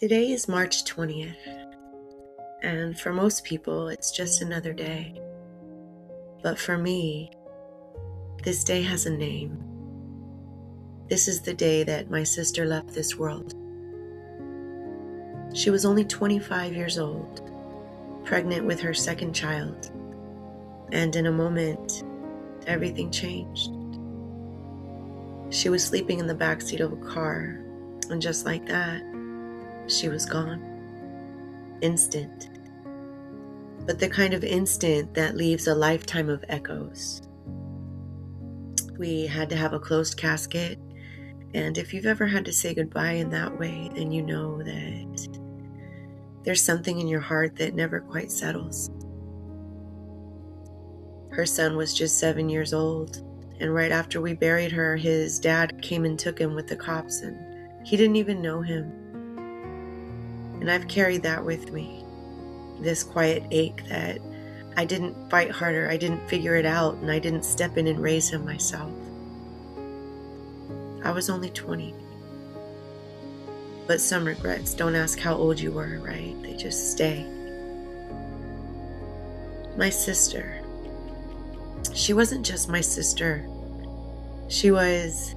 Today is March 20th, and for most people, it's just another day. But for me, this day has a name. This is the day that my sister left this world. She was only 25 years old, pregnant with her second child, and in a moment, everything changed. She was sleeping in the backseat of a car, and just like that, she was gone. Instant. But the kind of instant that leaves a lifetime of echoes. We had to have a closed casket, and if you've ever had to say goodbye in that way, then you know that there's something in your heart that never quite settles. Her son was just 7 years old, and right after we buried her, his dad came and took him with the cops, and he didn't even know him. And I've carried that with me, this quiet ache that I didn't fight harder, I didn't figure it out, and I didn't step in and raise him myself. I was only 20. But some regrets don't ask how old you were, right? They just stay. My sister. She wasn't just my sister. She was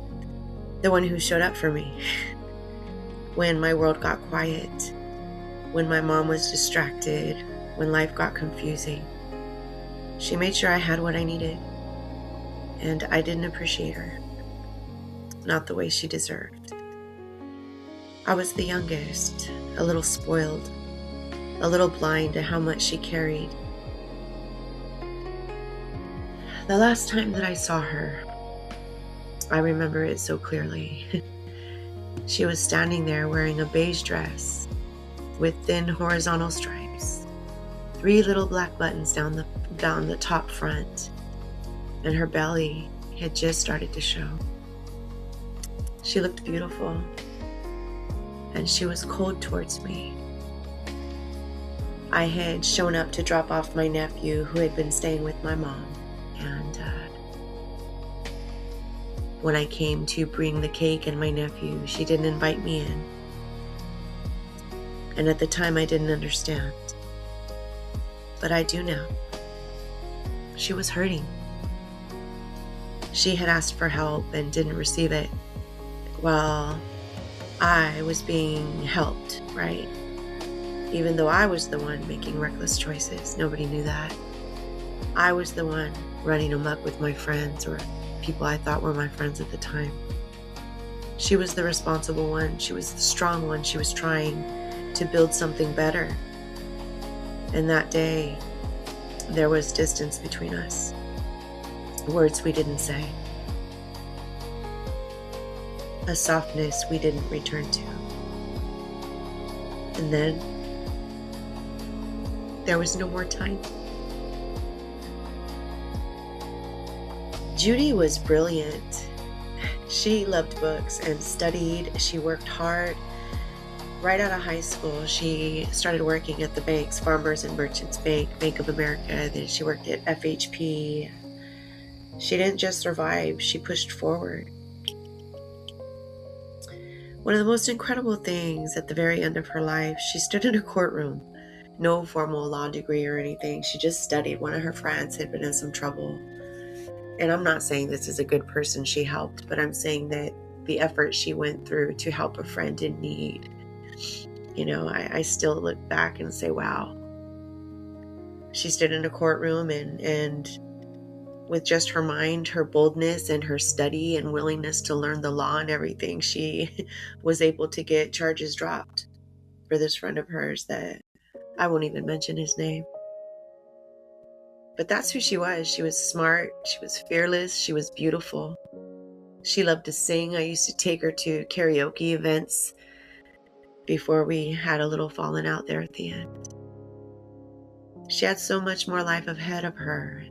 the one who showed up for me when my world got quiet, when my mom was distracted, when life got confusing. She made sure I had what I needed, and I didn't appreciate her. Not the way she deserved. I was the youngest, a little spoiled, a little blind to how much she carried. The last time that I saw her, I remember it so clearly. She was standing there wearing a beige dress with thin horizontal stripes, 3 little black buttons down the top front, and her belly had just started to show. She looked beautiful, and she was cold towards me. I had shown up to drop off my nephew who had been staying with my mom, and when I came to bring the cake and my nephew, she didn't invite me in. And at the time I didn't understand, but I do now. She was hurting. She had asked for help and didn't receive it, while I was being helped, right? Even though I was the one making reckless choices, nobody knew that. I was the one running amok with my friends, or people I thought were my friends at the time. She was the responsible one. She was the strong one. She was trying to build something better. And that day, there was distance between us. Words we didn't say. A softness we didn't return to. And then, there was no more time. Judy was brilliant. She loved books and studied. She worked hard. Right out of high school, she started working at the banks, Farmers and Merchants Bank, Bank of America. Then she worked at FHP. She didn't just survive, she pushed forward. One of the most incredible things at the very end of her life, she stood in a courtroom. No formal law degree or anything. She just studied. One of her friends had been in some trouble. And I'm not saying this is a good person she helped, but I'm saying that the effort she went through to help a friend in need, I still look back and say, wow. She stood in a courtroom and with just her mind, her boldness, and her study and willingness to learn the law and everything, she was able to get charges dropped for this friend of hers that I won't even mention his name. But that's who she was. She was smart. She was fearless. She was beautiful. She loved to sing. I used to take her to karaoke events before we had a little falling out there at the end. She had so much more life ahead of her.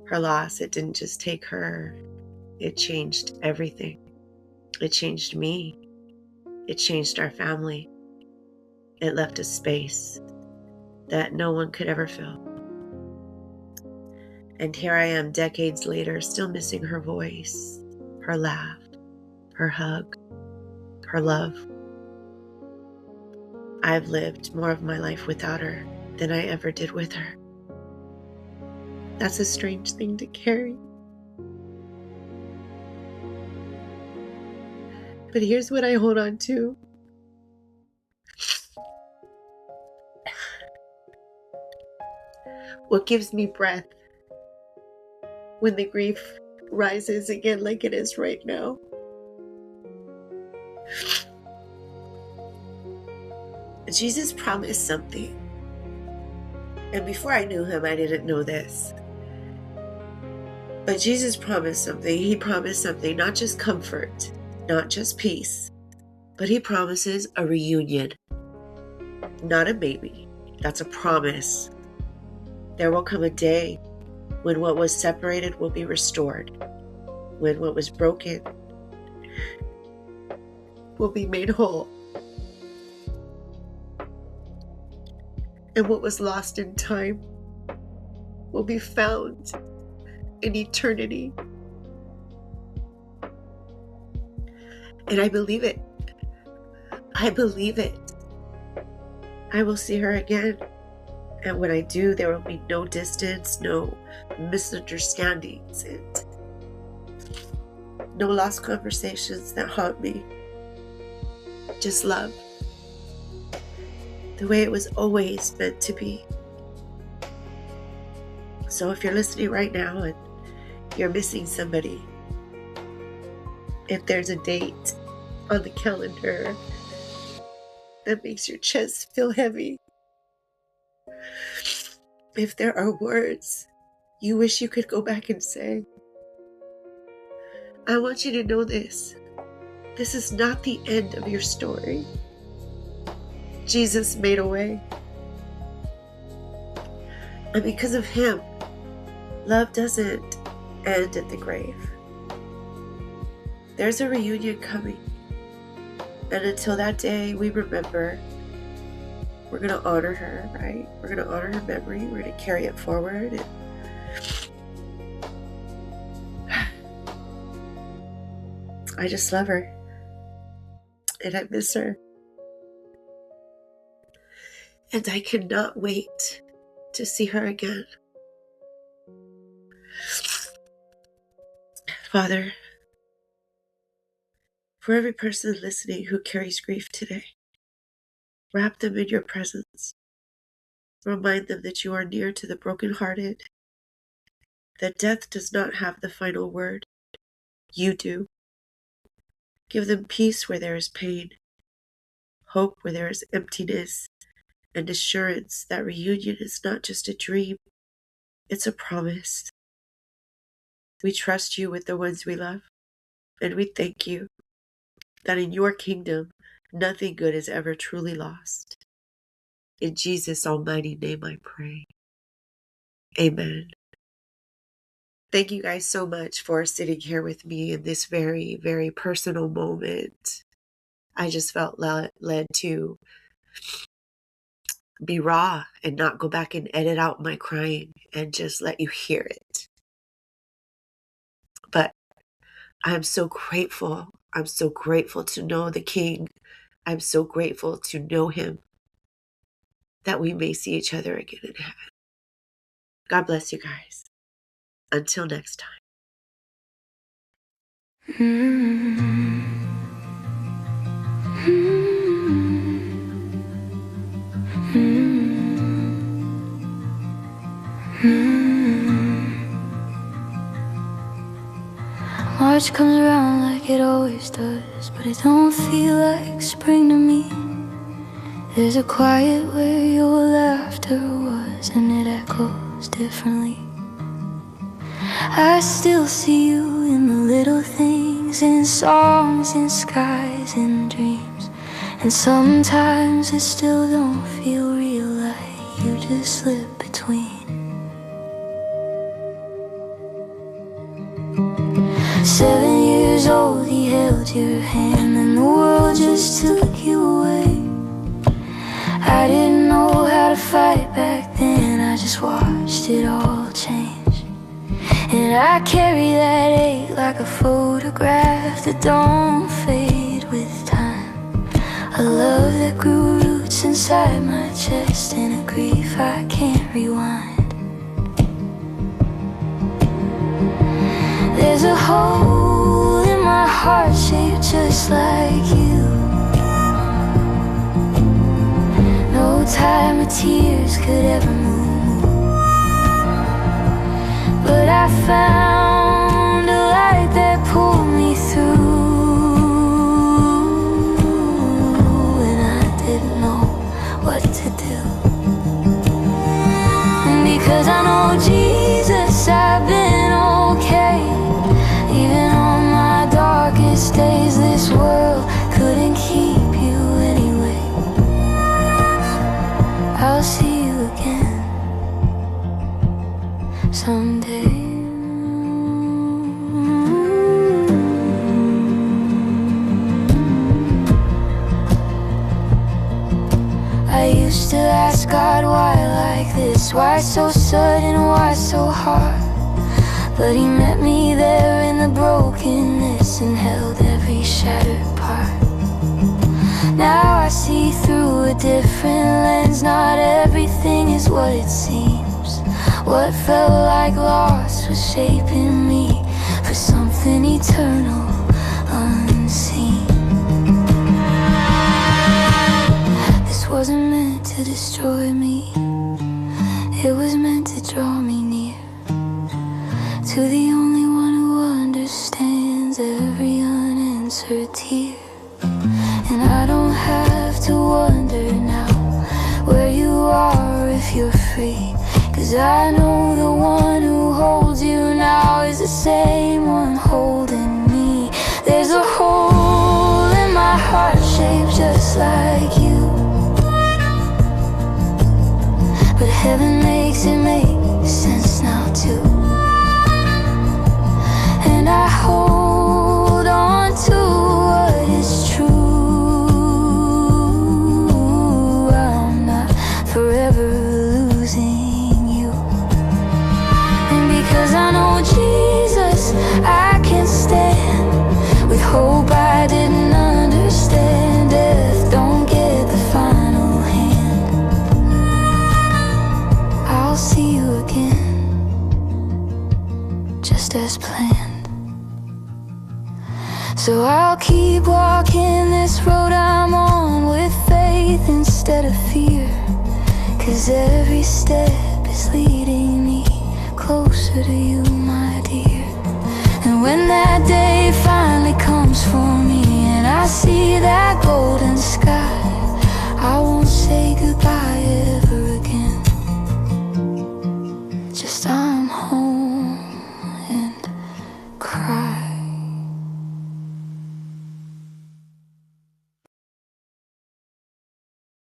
Her loss, it didn't just take her. It changed everything. It changed me. It changed our family. It left a space that no one could ever fill. And here I am decades later, still missing her voice, her laugh, her hug, her love. I've lived more of my life without her than I ever did with her. That's a strange thing to carry. But here's what I hold on to. What gives me breath when the grief rises again like it is right now? Jesus promised something. And before I knew him, I didn't know this. But Jesus promised something. He promised something, not just comfort, not just peace, but he promises a reunion. Not a maybe. That's a promise. There will come a day when what was separated will be restored, when what was broken will be made whole, and what was lost in time will be found in eternity. And I believe it. I believe it. I will see her again. And when I do, there will be no distance, no misunderstandings, and no lost conversations that haunt me. Just love. The way it was always meant to be. So if you're listening right now and you're missing somebody, if there's a date on the calendar that makes your chest feel heavy, if there are words you wish you could go back and say, I want you to know this. This is not the end of your story. Jesus made a way. And because of him, love doesn't end at the grave. There's a reunion coming. And until that day, we remember, we're going to honor her, right? We're going to honor her memory. We're going to carry it forward. And I just love her. And I miss her. And I cannot wait to see her again. Father, for every person listening who carries grief today, wrap them in your presence. Remind them that you are near to the brokenhearted, that death does not have the final word. You do. Give them peace where there is pain, hope where there is emptiness, and assurance that reunion is not just a dream, it's a promise. We trust you with the ones we love, and we thank you that in your kingdom, nothing good is ever truly lost. In Jesus' almighty name I pray. Amen. Thank you guys so much for sitting here with me in this very, very personal moment. I just felt led to be raw and not go back and edit out my crying and just let you hear it. But I'm so grateful. I'm so grateful to know the King. I'm so grateful to know him, that we may see each other again in heaven. God bless you guys. Until next time. March comes around like it always does, but it don't feel like spring to me. There's a quiet where your laughter was, and it echoes differently. I still see you in the little things, in songs, in skies, in dreams. And sometimes it still don't feel real, like you just slip between. 7 years old, he held your hand, and the world just took you away. I didn't know how to fight back then, I just watched it all change. And I carry that ache like a photograph that don't fade with time. A love that grew roots and inside my chest in a grief I can't rewind. There's a hole in my heart shaped just like you. No time of tears could ever move, but I found a light that pulled me through. What to do. And because I know Jesus, I've been okay. Even on my darkest days, this world couldn't keep you anyway. I'll see you again someday. I used to ask God why like this, why so sudden, why so hard. But He met me there in the brokenness and held every shattered part. Now I see through a different lens. Not everything is what it seems. What felt like loss was shaping me for something eternal, unseen. Wasn't meant to destroy me, it was meant to draw me near to the only one who understands every unanswered tear. And I don't have to wonder now where you are if you're free, 'cause I know the one who holds you now is the same one holding me. There's a hole in my heart shaped just like you, but heaven makes it make sense now too. And I hold on to what is true. I'm not forever losing you. And because I know Jesus, I can stand with hope I didn't understand. Death don't get the final hand. I'll see you again, just as planned. So I'll keep walking this road I'm on with faith instead of fear, 'cause every step is leading me closer to you.